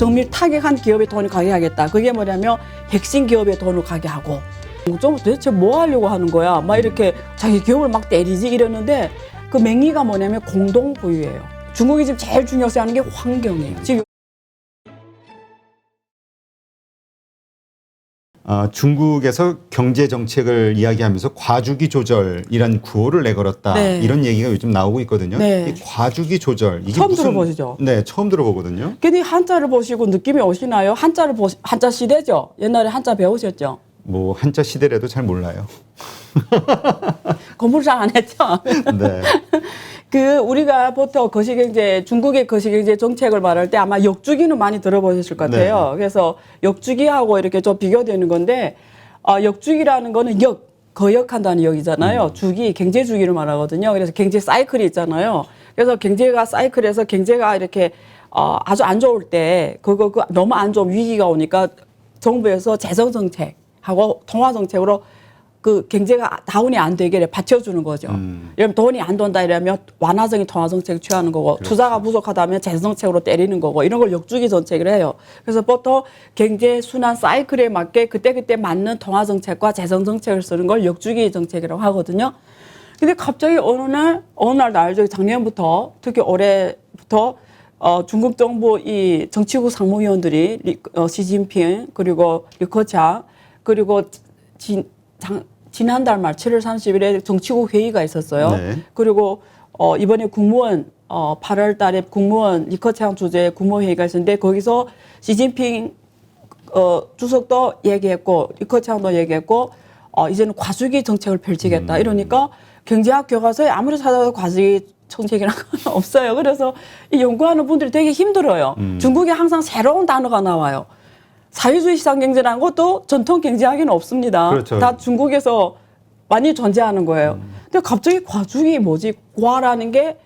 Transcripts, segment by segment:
정밀 타격한 기업에 돈을 가게 하겠다. 그게 뭐냐면 핵심 기업에 돈을 가게 하고 좀 도대체 뭐 하려고 하는 거야. 막 이렇게 자기 기업을 막 때리지 이러는데 그 맹의가 뭐냐면 공동 보유예요. 중국이 지금 제일 중요시 하는 게 환경이에요. 지금 중국에서 경제 정책을 이야기하면서 과주기 조절이란 구호를 내걸었다. 네. 이런 얘기가 요즘 나오고 있거든요. 네. 이 과주기 조절 이게 처음 무슨, 들어보시죠? 네, 처음 들어보거든요. 근데 한자를 보시고 느낌이 오시나요? 한자 시대죠. 옛날에 한자 배우셨죠? 뭐 한자 시대라도 잘 몰라요. 공부를 잘 안 했죠. 네. 우리가 보통 거시경제, 중국의 거시경제 정책을 말할 때 아마 역주기는 많이 들어보셨을 것 같아요. 네. 그래서 역주기하고 이렇게 좀 비교되는 건데, 역주기라는 거는 거역한다는 역이잖아요. 주기, 경제 주기를 말하거든요. 그래서 경제 사이클이 있잖아요. 그래서 경제가 사이클에서 경제가 이렇게, 아주 안 좋을 때, 너무 안 좋은 위기가 오니까 정부에서 재정 정책하고 통화 정책으로 그 경제가 다운이 안 되게 받쳐주는 거죠. 예를 돈이 안 돈다 이러면 완화적인 통화 정책을 취하는 거고, 그렇죠. 투자가 부족하다면 재정 정책으로 때리는 거고, 이런 걸 역주기 정책을 해요. 그래서 보통 경제 순환 사이클에 맞게 그때그때 맞는 통화 정책과 재정 정책을 쓰는 걸 역주기 정책이라고 하거든요. 근데 갑자기 어느 날 날죠. 작년부터, 특히 올해부터 중국 정부 이 정치국 상무위원들이 시진핑 그리고 리커창 그리고 지난달 말 7월 30일에 정치국 회의가 있었어요. 네. 그리고 이번에 국무원 8월 달에 국무원 리커창 주재의 국무회의가 있었는데 거기서 시진핑 주석도 얘기했고 리커창도 얘기했고 이제는 과수기 정책을 펼치겠다 이러니까 경제학 교과서에 아무리 찾아도 과수기 정책이라는 건 없어요. 그래서 이 연구하는 분들이 되게 힘들어요. 중국에 항상 새로운 단어가 나와요. 사회주의 시장 경제라는 것도 전통 경제학에는 없습니다. 그렇죠. 다 중국에서 많이 존재하는 거예요. 근데 갑자기 과주기 뭐지? 과라는 게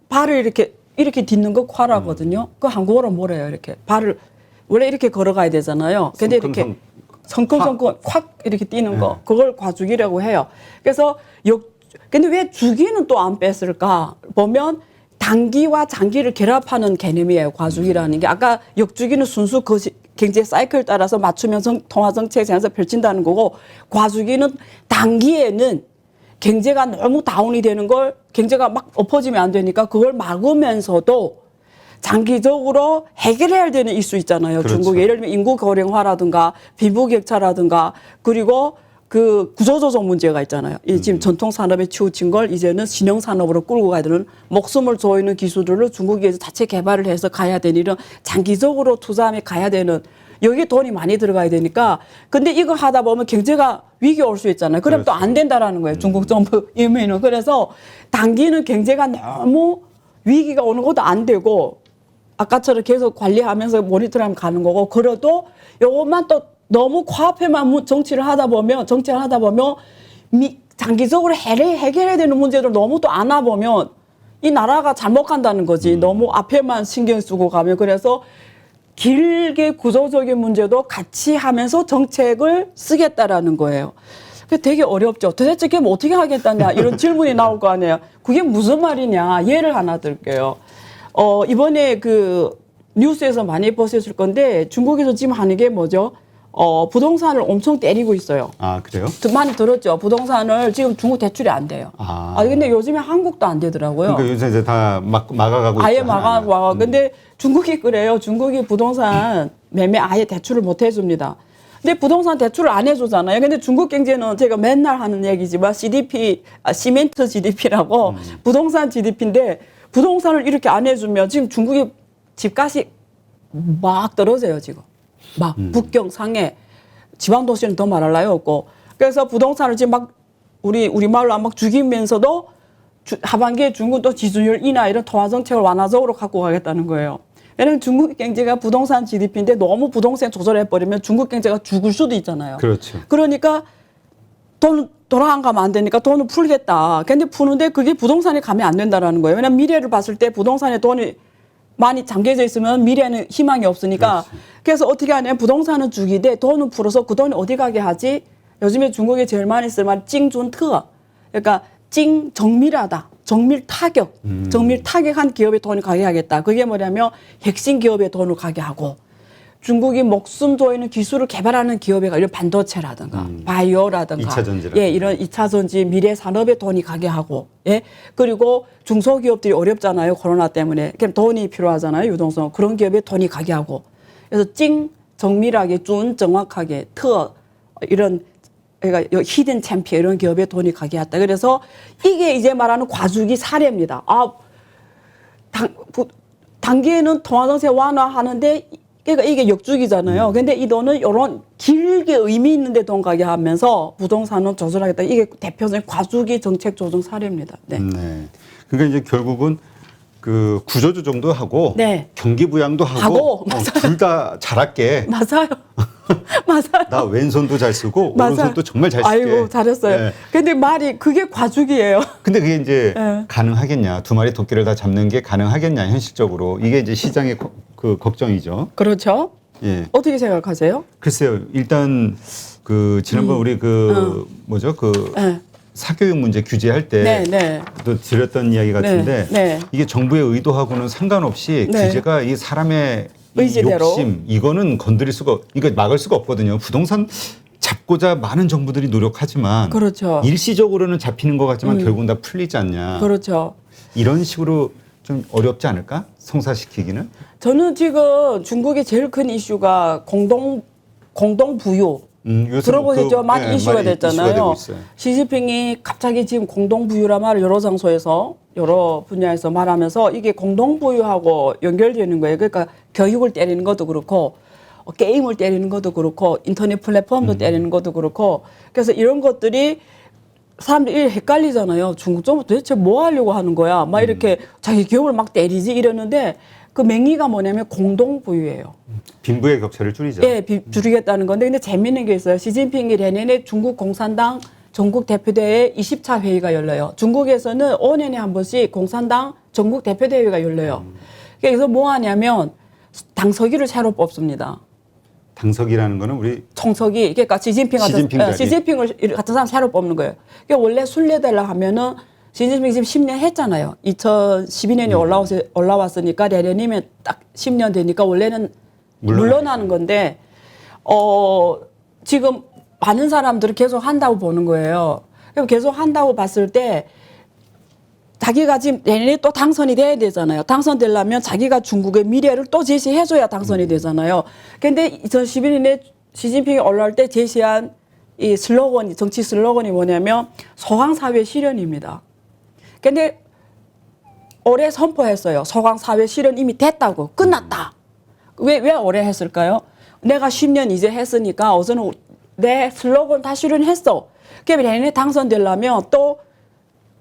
발을 이렇게 딛는 거 과라거든요. 그 한국어로 뭐래요? 이렇게 발을 원래 이렇게 걸어가야 되잖아요. 근데 이렇게 성큼성큼 확 이렇게 뛰는 거 그걸 과주기라고 해요. 그래서 근데 왜 주기는 또 안 뺐을까? 보면 단기와 장기를 결합하는 개념이에요. 과주기라는 게. 아까 역주기는 순수 경제 사이클 따라서 맞추면 통화 정책에 대해서 펼친다는 거고 과주기는 단기에는 경제가 너무 다운이 되는 걸 경제가 막 엎어지면 안 되니까 그걸 막으면서도 장기적으로 해결해야 되는 이슈 있잖아요. 그렇죠. 중국에. 예를 들면 인구 고령화라든가 빈부격차라든가 그리고 그 구조조정 문제가 있잖아요. 지금 전통 산업에 치우친 걸 이제는 신형 산업으로 끌고 가야 되는 목숨을 조이는 기술들을 중국에서 자체 개발을 해서 가야 되는 이런 장기적으로 투자하며 가야 되는 여기에 돈이 많이 들어가야 되니까 근데 이거 하다 보면 경제가 위기 올 수 있잖아요. 그럼 또 안 된다라는 거예요. 중국 정부 임의는. 그래서 단기는 경제가 너무 위기가 오는 것도 안 되고 아까처럼 계속 관리하면서 모니터링 가는 거고 그래도 요것만 또 너무 코앞에만 정치를 하다 보면 장기적으로 해결해야 되는 문제들 너무 또 안아 보면 이 나라가 잘못 간다는 거지. 너무 앞에만 신경 쓰고 가면 그래서 길게 구조적인 문제도 같이 하면서 정책을 쓰겠다라는 거예요. 그게 되게 어렵죠. 도대체 그게 뭐 어떻게 하겠다냐 이런 질문이 나올 거 아니에요. 그게 무슨 말이냐 예를 하나 들게요. 이번에 그 뉴스에서 많이 보셨을 건데 중국에서 지금 하는 게 뭐죠? 부동산을 엄청 때리고 있어요. 아, 그래요? 많이 들었죠. 부동산을 지금 중국 대출이 안 돼요. 근데 요즘에 한국도 안 되더라고요. 그러니까 요새 이제 다 막아가고 아예 있죠, 막아가. 근데 중국이 그래요. 중국이 부동산 매매 아예 대출을 못 해줍니다. 근데 부동산 대출을 안 해주잖아요. 근데 중국 경제는 제가 맨날 하는 얘기지만 CDP, 시멘트 GDP라고 부동산 GDP인데 부동산을 이렇게 안 해주면 지금 중국의 집값이 막 떨어져요, 지금. 막 북경, 상해, 지방도시는 더 말할 나위 없고 그래서 부동산을 지금 막 우리말로 막 죽이면서도 하반기에 중국도 지수율 인하 이런 통화 정책을 완화적으로 갖고 가겠다는 거예요. 왜냐하면 중국 경제가 부동산 GDP인데 너무 부동산 조절해버리면 중국 경제가 죽을 수도 있잖아요. 그렇죠. 그러니까 돈 돌아간 가면 안 되니까 돈을 풀겠다. 근데 푸는데 그게 부동산에 가면 안 된다는 거예요. 왜냐하면 미래를 봤을 때 부동산에 돈이 많이 잠겨져 있으면 미래에는 희망이 없으니까 그렇지. 그래서 어떻게 하냐면 부동산은 죽이되 돈은 풀어서 그 돈이 어디 가게 하지? 요즘에 중국에 제일 많이 쓰는 말 찡준트 그러니까 정밀하다. 정밀 타격. 정밀 타격한 기업에 돈을 가게 하겠다. 그게 뭐냐면 핵심 기업에 돈을 가게 하고 중국이 목숨 조이는 기술을 개발하는 기업에 이런 반도체라든가 바이오라든가 2차 전지라든가. 예, 이런 2차 전지 미래 산업에 돈이 가게 하고 예. 그리고 중소기업들이 어렵잖아요. 코로나 때문에. 그럼 돈이 필요하잖아요. 유동성. 그런 기업에 돈이 가게 하고. 그래서 정밀하게 정확하게 이런 그러니까 히든 챔피언 이런 기업에 돈이 가게 했다. 그래서 이게 이제 말하는 과주기 사례입니다. 단기에는 통화정세 완화하는데 그러니까 이게 역주기잖아요. 근데 이 돈은 이런 길게 의미 있는데 돈 가게 하면서 부동산은 조절하겠다. 이게 대표적인 과주기 정책 조정 사례입니다. 네. 네. 그러니까 이제 결국은 그 구조조정도 하고 네. 경기 부양도 하고 둘 다 잘할게. 맞아요. 맞아요. 나 왼손도 잘 쓰고 맞아요. 오른손도 정말 잘 쓸게. 아이고 잘했어요. 네. 근데 말이 그게 과주기예요. 근데 그게 이제 네. 가능하겠냐? 두 마리 토끼를 다 잡는 게 가능하겠냐? 현실적으로 이게 이제 시장의 그 걱정이죠. 그렇죠. 예. 어떻게 생각하세요? 글쎄요. 일단 그 지난번 우리 그 뭐죠? 그 네. 사교육 문제 규제할 네, 때 네. 또 드렸던 이야기 같은데 네. 이게 정부의 의도하고는 상관없이 네. 규제가 이 사람의 이 의지대로. 욕심 이거는 건드릴 수가 이거 막을 수가 없거든요. 부동산 잡고자 많은 정부들이 노력하지만 그렇죠. 일시적으로는 잡히는 것 같지만 결국은 다 풀리지 않냐. 그렇죠. 이런 식으로 좀 어렵지 않을까? 성사시키기는? 저는 지금 중국의 제일 큰 이슈가 공동 부유. 요새 들어보셨죠? 많이 네, 이슈가 많이 됐잖아요. 되고 있어요. 시진핑이 갑자기 지금 공동 부유란 말을 여러 장소에서 여러 분야에서 말하면서 이게 공동 부유하고 연결되는 거예요. 그러니까 교육을 때리는 것도 그렇고 게임을 때리는 것도 그렇고 인터넷 플랫폼도 때리는 것도 그렇고 그래서 이런 것들이 사람들이 헷갈리잖아요. 중국 정부 도대체 뭐 하려고 하는 거야? 막 이렇게 자기 기업을 막 때리지 이러는데 그 맹의가 뭐냐면 공동 부유예요. 빈부의 격차를 줄이자. 예, 줄이겠다는 건데 근데 재미있는 게 있어요. 시진핑이 내년에 중국 공산당 전국 대표대회 20차 회의가 열려요. 중국에서는 5년에 한 번씩 공산당 전국 대표대회가 열려요. 그래서 뭐 하냐면 당서기를 새로 뽑습니다. 당석이라는 거는 우리 총석이 그러니까 시진핑 시진핑 자리. 시진핑을 같은 사람 새로 뽑는 거예요. 그러니까 원래 순례대라 하면은 시진핑 지금 10년 했잖아요. 2012년에 올라왔으니까 내년이면 딱 10년 되니까 원래는 물러나는 건데 지금 많은 사람들은 계속 한다고 보는 거예요. 그럼 계속 한다고 봤을 때 자기가 지금 내년에 또 당선이 돼야 되잖아요. 당선되려면 자기가 중국의 미래를 또 제시해줘야 당선이 되잖아요. 근데 2012년에 시진핑이 올라올 때 제시한 이 슬로건이, 정치 슬로건이 뭐냐면 소강사회 실현입니다. 근데 올해 선포했어요. 소강사회 실현 이미 됐다고. 끝났다. 왜 올해 했을까요? 내가 10년 이제 했으니까 우선은 내 슬로건 다 실현했어. 그러면 내년에 당선되려면 또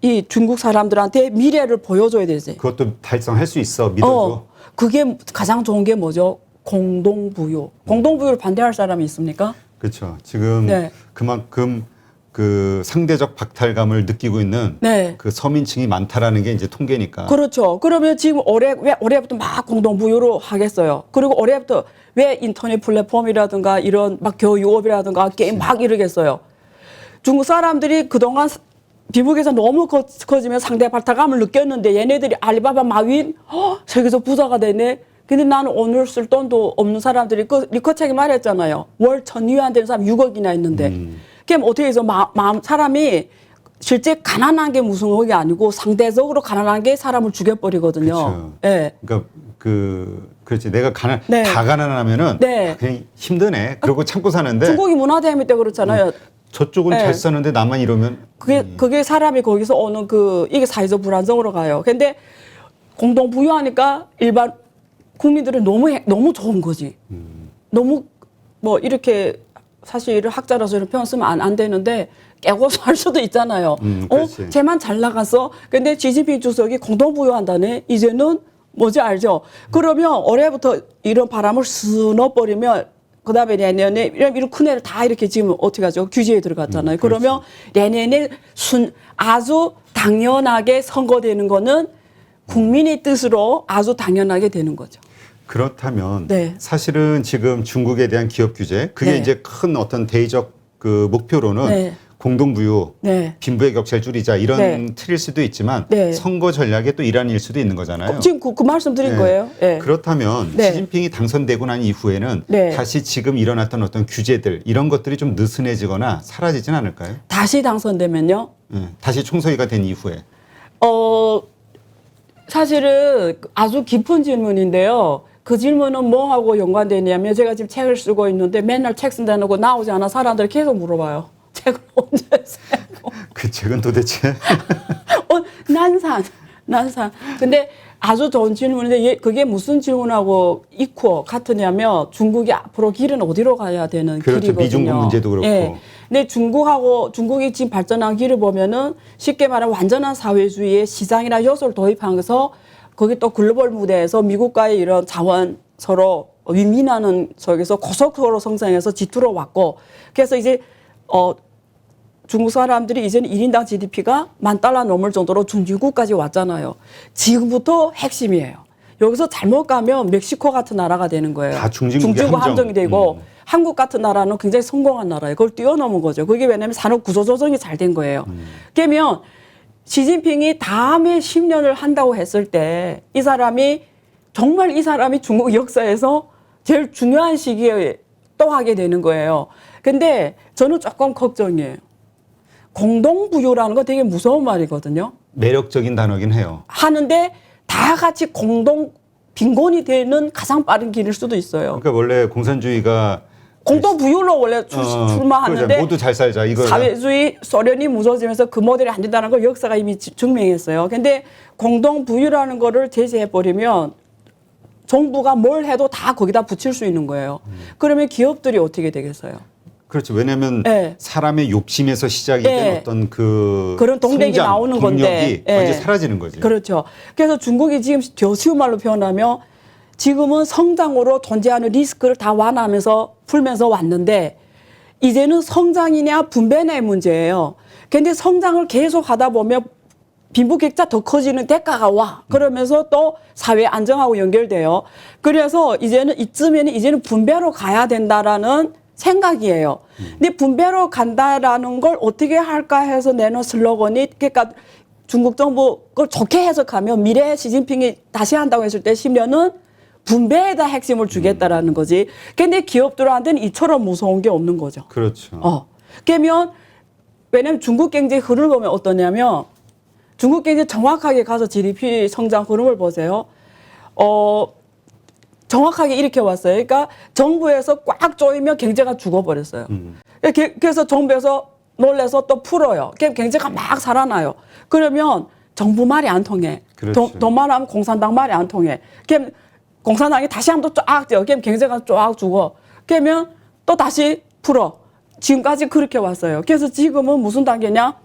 이 중국 사람들한테 미래를 보여줘야 되지. 그것도 달성할 수 있어. 믿어줘. 그게 가장 좋은 게 뭐죠? 공동부유. 공동부유를 반대할 사람이 있습니까? 그렇죠. 지금 네. 그만큼 그 상대적 박탈감을 느끼고 있는 네. 그 서민층이 많다라는 게 이제 통계니까. 그렇죠. 그러면 지금 왜 올해부터 막 공동부유로 하겠어요. 그리고 올해부터 왜 인터넷 플랫폼이라든가 이런 막 교육업이라든가 게임 막 이러겠어요. 중국 사람들이 그동안 비북에서 너무 커지면 상대 박탈감을 느꼈는데 얘네들이 알리바바 마윈 세계적 부자가 되네. 근데 나는 오늘 쓸 돈도 없는 사람들이 리커책이 말했잖아요. 월 1,000위안 되는 사람 6억이나 있는데. 그럼 어떻게 해서 사람이 실제 가난한 게 무서운 게 아니고 상대적으로 가난한 게 사람을 죽여버리거든요. 그렇죠. 예. 그러니까 그렇지. 내가 네. 다 가난하면은 네. 그냥 힘드네. 그러고 참고 사는데 중국이 문화대회 때 그렇잖아요. 저쪽은 네. 잘 사는데 나만 이러면 그게 사람이 거기서 오는 이게 사회적 불안정으로 가요. 근데 공동 부유하니까 일반 국민들은 너무 좋은 거지. 너무 뭐 이렇게 사실 학자라서 이런 표현 쓰면 안 되는데 깨고 살 수도 있잖아요. 그렇지. 쟤만 잘 나가서. 근데 시진핑 주석이 공동 부유한다네. 이제는 뭐지 알죠? 그러면 올해부터 이런 바람을 쓱 넣어버리면 그다음에 내년에 이런 큰 애를 다 이렇게 지금 어떻게 하죠? 규제에 들어갔잖아요. 그러면 내년에 아주 당연하게 선거되는 거는 국민의 뜻으로 아주 당연하게 되는 거죠. 그렇다면 네. 사실은 지금 중국에 대한 기업 규제 그게 네. 이제 큰 어떤 대의적 그 목표로는 네. 공동부유, 네. 빈부의 격차를 줄이자 이런 네. 틀일 수도 있지만 네. 선거 전략의 또 일환일 수도 있는 거잖아요. 지금 그 말씀 드린 네. 거예요. 네. 그렇다면 네. 시진핑이 당선되고 난 이후에는 네. 다시 지금 일어났던 어떤 규제들 이런 것들이 좀 느슨해지거나 사라지진 않을까요? 다시 당선되면요. 다시 총선이가 된 이후에. 사실은 아주 깊은 질문인데요. 그 질문은 뭐하고 연관되냐면 제가 지금 책을 쓰고 있는데 맨날 책 쓴다고 나오지 않아 사람들이 계속 물어봐요. 책을 언제 쓰고. 그 책은 도대체 난산. 근데 아주 좋은 질문인데 그게 무슨 질문하고 이코 같으냐면 중국이 앞으로 길은 어디로 가야 되는 그렇죠. 길이거든요. 미중국 문제도 그렇고. 예. 근데 중국이 지금 발전한 길을 보면은 쉽게 말하면 완전한 사회주의의 시장이나 요소를 도입하면서 거기 또 글로벌 무대에서 미국과의 이런 자원 서로 윈윈하는 속에서 고속도로 성장해서 지투로 왔고 그래서 이제 중국 사람들이 이제는 1인당 GDP가 $10,000 넘을 정도로 준주국까지 왔잖아요. 지금부터 핵심이에요. 여기서 잘못 가면 멕시코 같은 나라가 되는 거예요. 다 중진국의 함정이 되고 한국 같은 나라는 굉장히 성공한 나라예요. 그걸 뛰어넘은 거죠. 그게 왜냐하면 산업 구조 조정이 잘 된 거예요. 그러면 시진핑이 다음에 10년을 한다고 했을 때 이 사람이 중국 역사에서 제일 중요한 시기에 또 하게 되는 거예요. 근데 저는 조금 걱정이에요. 공동부유라는 거 되게 무서운 말이거든요. 매력적인 단어긴 해요. 하는데 다 같이 공동 빈곤이 되는 가장 빠른 길일 수도 있어요. 그러니까 원래 공산주의가 공동부유로 원래 출마하는데 그러죠. 모두 잘 살자 이거 사회주의 소련이 무너지면서 그 모델이 안 된다는 걸 역사가 이미 증명했어요. 근데 공동부유라는 거를 제시해버리면 정부가 뭘 해도 다 거기다 붙일 수 있는 거예요. 그러면 기업들이 어떻게 되겠어요? 그렇죠. 왜냐하면 네. 사람의 욕심에서 시작이 된 네. 어떤 그런 동력이 나오는 건데 완전히 사라지는 거지. 그렇죠. 그래서 중국이 지금 더 쉬운 말로 표현하면 지금은 성장으로 존재하는 리스크를 다 완화하면서 풀면서 왔는데 이제는 성장이냐 분배냐의 문제예요. 그런데 성장을 계속 하다 보면 빈부격차 더 커지는 대가가 와. 그러면서 또 사회 안정하고 연결돼요. 그래서 이제는 분배로 가야 된다라는 생각이에요. 근데 분배로 간다라는 걸 어떻게 할까 해서 내놓은 슬로건이 그러니까 중국 정부 그걸 좋게 해석하면 미래에 시진핑이 다시 한다고 했을 때 10년은 분배에다 핵심을 주겠다라는 거지. 근데 기업들한테는 이처럼 무서운 게 없는 거죠. 그렇죠. 그러면 왜냐면 중국 경제 흐름을 보면 어떠냐면 중국 경제 정확하게 가서 GDP 성장 흐름을 보세요. 정확하게 이렇게 왔어요. 그러니까 정부에서 꽉 조이면 경제가 죽어버렸어요. 그래서 정부에서 놀래서 또 풀어요. 그럼 경제가 막 살아나요. 그러면 정부 말이 안 통해. 그렇죠. 더 말하면 공산당 말이 안 통해. 그럼 공산당이 다시 한번 쫙 뛰어. 그럼 경제가 쫙 죽어. 그러면 또 다시 풀어. 지금까지 그렇게 왔어요. 그래서 지금은 무슨 단계냐?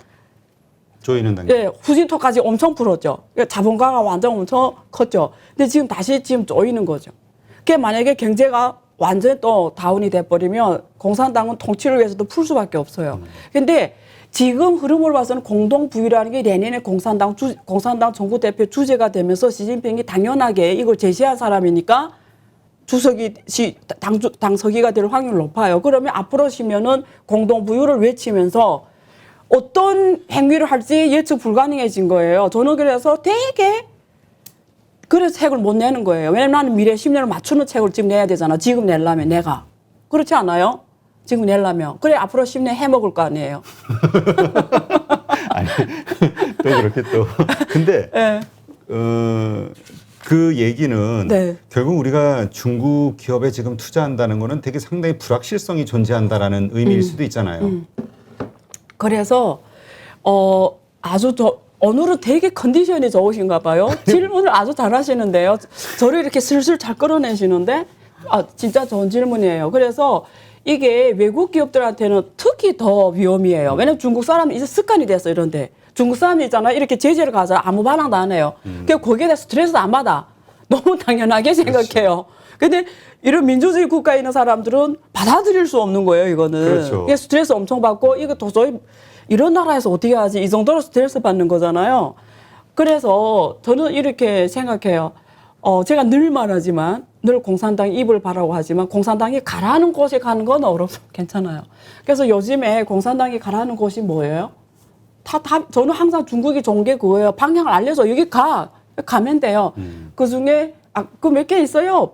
조이는 단계. 예, 후진토까지 엄청 풀었죠. 자본가가 완전 엄청 컸죠. 근데 지금 다시 조이는 거죠. 그게 만약에 경제가 완전히 또 다운이 돼버리면 공산당은 통치를 위해서도 풀 수밖에 없어요. 근데 지금 흐름을 봐서는 공동부유라는 게 내년에 공산당 정부 대표 주제가 되면서 시진핑이 당연하게 이걸 제시한 사람이니까 당서기가 될 확률이 높아요. 그러면 앞으로 시면은 공동부유를 외치면서 어떤 행위를 할지 예측 불가능해진 거예요. 저는 그래서 그래서 책을 못 내는 거예요. 왜냐면 나는 미래 10년을 맞추는 책을 지금 내야 되잖아. 지금 내려면 내가. 그렇지 않아요? 지금 내려면. 그래 앞으로 10년 해먹을 거 아니에요. 아니, 또 그렇게 또. 근데 네. 그 얘기는 네. 결국 우리가 중국 기업에 지금 투자한다는 거는 되게 상당히 불확실성이 존재한다라는 의미일 수도 있잖아요. 그래서 오늘은 되게 컨디션이 좋으신가 봐요. 질문을 아주 잘하시는데요. 저를 이렇게 슬슬 잘 끌어내시는데 진짜 좋은 질문이에요. 그래서 이게 외국 기업들한테는 특히 더 위험이에요. 왜냐면 중국 사람이 이제 습관이 됐어 이런데. 중국 사람이 있잖아 이렇게 제재를 가자 아무 반항도 안 해요. 그러니까 거기에 대해서 스트레스도 안 받아. 너무 당연하게 생각해요. 근데 이런 민주주의 국가에 있는 사람들은 받아들일 수 없는 거예요, 이거는. 그렇죠. 그래서 스트레스 엄청 받고 이거 도저히 이런 나라에서 어떻게 하지? 이 정도로 스트레스 받는 거잖아요. 그래서 저는 이렇게 생각해요. 제가 늘 말하지만 늘 공산당이 입을 바라고 하지만 공산당이 가라는 곳에 가는 건 어렵고 괜찮아요. 그래서 요즘에 공산당이 가라는 곳이 뭐예요? 저는 항상 중국이 좋은 게 그거예요. 방향을 알려줘. 여기 가면 돼요. 그 중에 그 몇 개 있어요.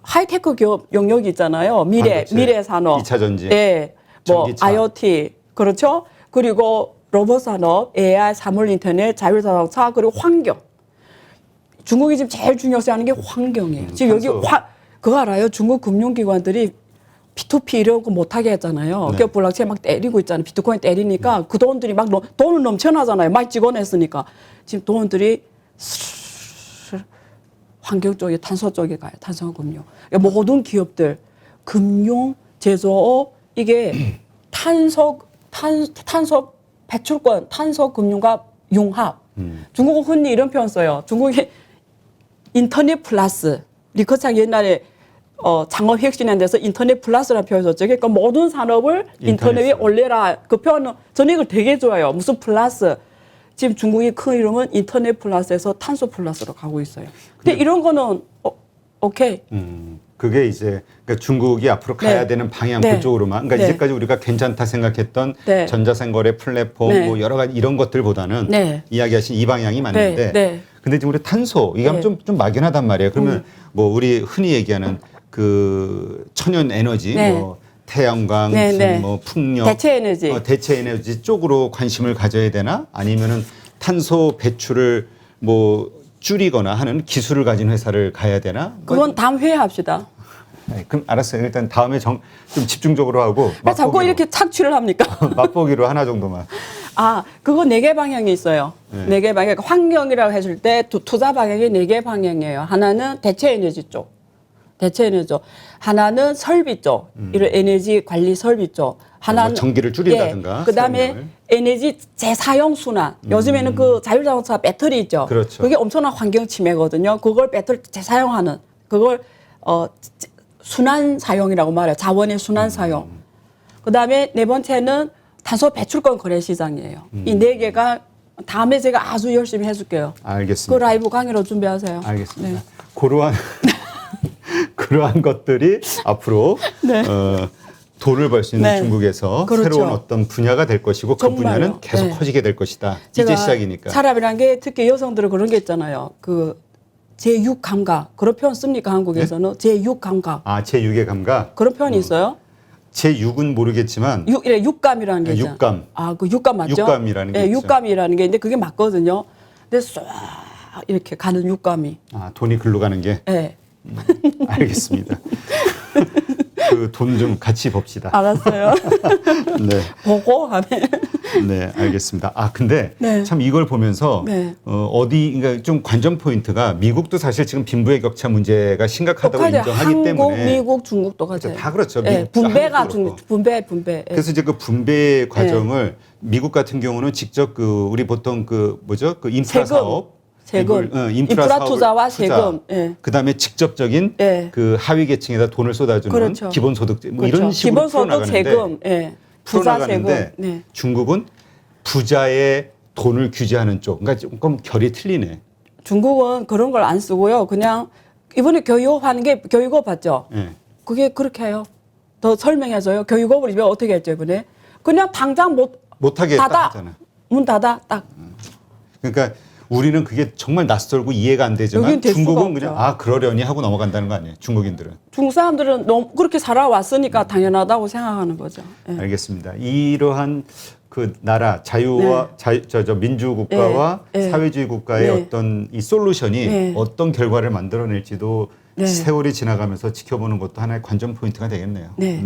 하이테크 기업 영역이 있잖아요. 미래 산업. 2차 전지. 예. 뭐 전기차. IoT. 그렇죠? 그리고 로봇 산업, AI, 사물 인터넷, 자율자동차, 그리고 환경. 중국이 지금 제일 중요시하는 게 환경이에요. 지금 여기 그거 알아요? 중국 금융기관들이 P2P 이런 거 못하게 했잖아요. 네. 기업 블록체인 막 때리고 있잖아요. 비트코인 때리니까 그 돈들이 막 돈을 넘쳐나잖아요. 막 찍어냈으니까. 지금 돈들이 환경 쪽에 탄소 쪽에 가요. 탄소 금융. 그러니까 모든 기업들 금융, 제조업 이게 탄소 배출권, 탄소 금융과 융합. 중국은 흔히 이런 표현 써요. 중국이 인터넷 플러스. 리커창 옛날에 창업 혁신에 대해서 인터넷 플러스라는 표현을 썼죠. 그러니까 모든 산업을 인터넷 위에 올려라. 그 표현은 저는 이걸 되게 좋아해요. 무슨 플러스. 지금 중국의 큰 이름은 인터넷 플러스에서 탄소 플러스로 가고 있어요. 근데 이런 거는 오케이. 그게 이제 그러니까 중국이 앞으로 가야 네. 되는 방향 네. 그쪽으로만. 그러니까 네. 이제까지 우리가 괜찮다 생각했던 네. 전자생거래 플랫폼 네. 뭐 여러 가지 이런 것들보다는 네. 이야기하신 이 방향이 맞는데. 네. 네. 근데 지금 우리 탄소 이게 네. 좀 막연하단 말이에요. 그러면 뭐 우리 흔히 얘기하는 그 천연 에너지 네. 뭐 태양광, 네, 무슨 네. 뭐 풍력, 대체 에너지. 대체 에너지 쪽으로 관심을 가져야 되나? 아니면은 탄소 배출을 뭐 줄이거나 하는 기술을 가진 회사를 가야 되나? 그건 다음 회에 합시다. 네, 그럼 알았어요. 일단 다음에 좀 집중적으로 하고 왜 자꾸 맛보기로, 이렇게 착취를 합니까? 맛보기로 하나 정도만. 그거 4개 방향이 있어요. 네. 4개 방향. 환경이라고 했을 때 투자 방향이 4개 방향이에요. 하나는 대체 에너지 쪽. 대체 에너지 쪽. 하나는 설비 쪽. 이런 에너지 관리 설비 쪽. 하나는 뭐 전기를 줄인다든가. 그다음에 사용량을. 에너지 재사용 순환. 요즘에는 그 자율자동차 배터리 있죠. 그렇죠. 그게 엄청난 환경 침해거든요. 그걸 배터리 재사용하는 그걸 순환 사용이라고 말해요. 자원의 순환 사용. 그다음에 네 번째는 탄소 배출권 거래 시장이에요. 이 4개가 다음에 제가 아주 열심히 해줄게요. 그 알겠습니다. 라이브 강의로 준비하세요. 알겠습니다. 네. 그러한 것들이 앞으로 네. 돈을 벌 수 있는 네. 중국에서 그렇죠. 새로운 어떤 분야가 될 것이고 그 정말요. 분야는 계속 네. 커지게 될 것이다. 이제 제가 시작이니까. 사람이란 게 특히 여성들은 그런 게 있잖아요. 그 제6 감각 그런 표현 씁니까 한국에서는 제6 감각 제6의 감각. 그런 표현이 있어요. 제6은 모르겠지만 육감이라는 게 있잖아요. 육감. 그 육감 맞죠? 육감이라는 게 네, 있죠. 육감이라는 게 있는데 그게 맞거든요. 근데 쏙 이렇게 가는 육감이. 돈이 글로 가는 게. 네. 알겠습니다. 그 돈 좀 같이 봅시다. 알았어요. 네. 보고 하면. 네, 알겠습니다. 근데 네. 참 이걸 보면서 네. 그러니까 좀 관전 포인트가 미국도 사실 지금 빈부의 격차 문제가 심각하다고 똑같아요. 인정하기 한국, 때문에 미국, 중국도 같아요. 다 그렇죠. 네, 미국도 분배가 한국도 그렇고. 분배. 예. 그래서 이제 그 분배 과정을 미국 같은 경우는 직접 우리 보통 그 인프라 사업, 세금, 인프라 사업을 투자와 세금. 예. 그다음에 직접적인 예. 그 하위 계층에다 돈을 쏟아주는 그렇죠. 기본소득 뭐 그렇죠. 이런 식으로 기본소득 풀어나가는데 세금, 부자 풀어나가는데 세금. 네. 중국은 부자의 돈을 규제하는 쪽, 그러니까 조금 결이 틀리네. 중국은 그런 걸 안 쓰고요. 그냥 이번에 교육업 하는 게 교육업 봤죠? 예. 그게 그렇게 해요. 더 설명해줘요. 교육업을 이번에 어떻게 했죠, 이번에? 그냥 당장 못하게 딱 닫아. 하잖아. 문 닫아, 딱. 그러니까 우리는 그게 정말 낯설고 이해가 안 되지만 여긴 될 수가 중국은 없죠. 그냥 그러려니 하고 넘어간다는 거 아니에요? 중국인들은. 중국 사람들은 너무 그렇게 살아왔으니까 당연하다고 생각하는 거죠. 예. 알겠습니다. 이러한 그 나라 자유와 민주국가와 네. 사회주의 국가의 네. 어떤 이 솔루션이 네. 어떤 결과를 만들어낼지도 네. 세월이 지나가면서 지켜보는 것도 하나의 관전 포인트가 되겠네요. 네.